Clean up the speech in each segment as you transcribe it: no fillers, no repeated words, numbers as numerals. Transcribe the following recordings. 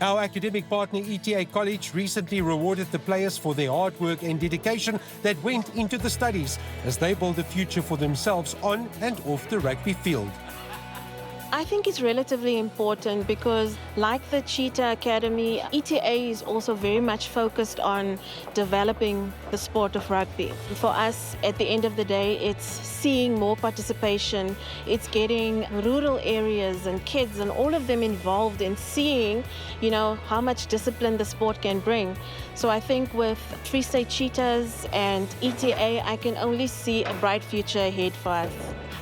Our academic partner ETA College recently rewarded the players for their hard work and dedication that went into the studies as they build a future for themselves on and off the rugby field. I think it's relatively important because, like the Cheetah Academy, ETA is also very much focused on developing the sport of rugby. For us, at the end of the day, it's seeing more participation. It's getting rural areas and kids and all of them involved in seeing, how much discipline the sport can bring. So I think with Free State Cheetahs and ETA, I can only see a bright future ahead for us.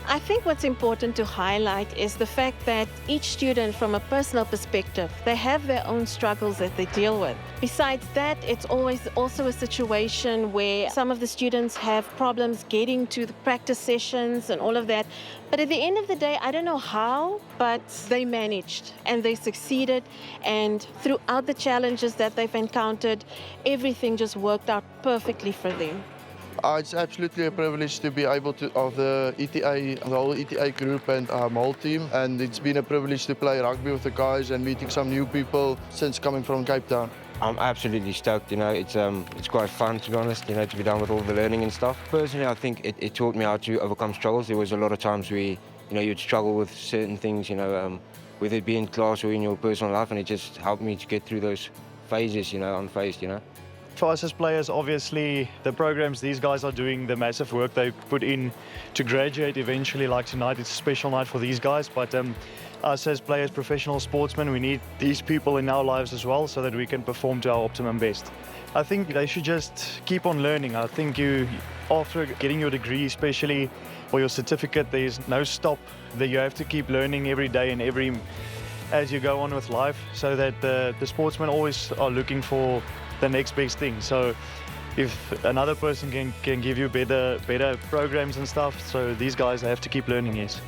I think what's important to highlight is the fact that each student, from a personal perspective, they have their own struggles that they deal with. Besides that, it's always also a situation where some of the students have problems getting to the practice sessions and all of that. But at the end of the day, I don't know how, but they managed and they succeeded. And throughout the challenges that they've encountered, everything just worked out perfectly for them. It's absolutely a privilege to be able to, of the ETA, the whole ETA group and whole team. And it's been a privilege to play rugby with the guys and meeting some new people since coming from Cape Town. I'm absolutely stoked, it's quite fun, to be honest, to be done with all the learning and stuff. Personally, I think it taught me how to overcome struggles. There was a lot of times where, you'd struggle with certain things, whether it be in class or in your personal life, and it just helped me to get through those phases, unfazed, For us as players, obviously, the programs these guys are doing, the massive work they put in to graduate eventually, like tonight, it's a special night for these guys. But us as players, professional sportsmen, we need these people in our lives as well so that we can perform to our optimum best. I think they should just keep on learning. I think after getting your degree, especially for your certificate, there's no stop. That you have to keep learning every day and as you go on with life, so that the sportsmen always are looking for the next best thing. So if another person can give you better programs and stuff, so these guys have to keep learning, yes.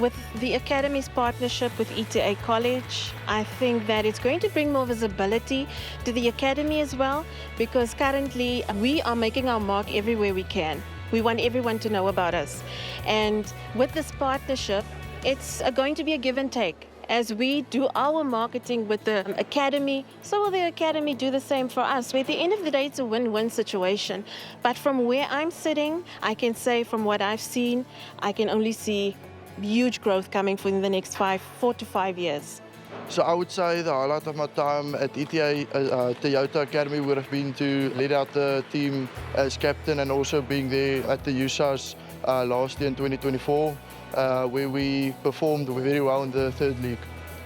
With the Academy's partnership with ETA College, I think that it's going to bring more visibility to the Academy as well, because currently we are making our mark everywhere we can. We want everyone to know about us. And with this partnership, it's going to be a give and take. As we do our marketing with the Academy, so will the Academy do the same for us. At the end of the day, it's a win-win situation. But from where I'm sitting, I can say from what I've seen, I can only see huge growth coming within the next 4 to 5 years. So I would say the highlight of my time at ETA Toyota Academy would have been to lead out the team as captain and also being there at the USAs last year in 2024. Where we performed very well in the third league.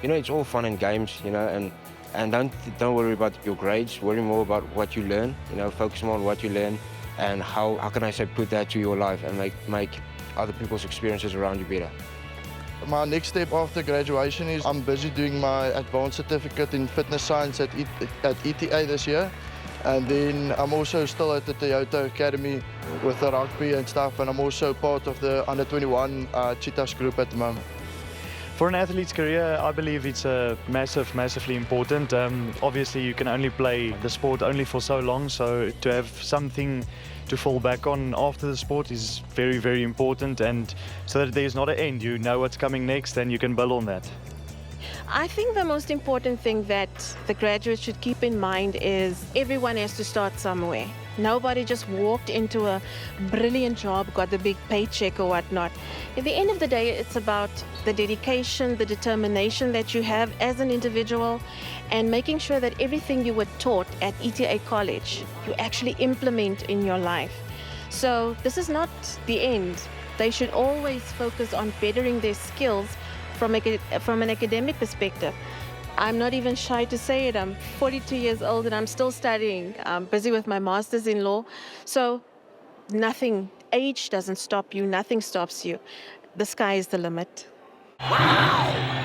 It's all fun and games, and don't worry about your grades. Worry more about what you learn. Focus more on what you learn and how can I say put that to your life and make other people's experiences around you better. My next step after graduation is I'm busy doing my advanced certificate in fitness science at ETA this year. And then I'm also still at the Toyota Academy with the rugby and stuff, and I'm also part of the under-21 Cheetahs group at the moment. For an athlete's career, I believe it's massively important. Obviously, you can only play the sport only for so long, so to have something to fall back on after the sport is very, very important, and so that there's not an end. You know what's coming next and you can build on that. I think the most important thing that the graduates should keep in mind is everyone has to start somewhere. Nobody just walked into a brilliant job, got the big paycheck or whatnot. At the end of the day, it's about the dedication, the determination that you have as an individual, and making sure that everything you were taught at ETA College, you actually implement in your life. So this is not the end. They should always focus on bettering their skills from an academic perspective. I'm not even shy to say it. I'm 42 years old and I'm still studying. I'm busy with my master's in law. So age doesn't stop you, nothing stops you. The sky is the limit. Wow!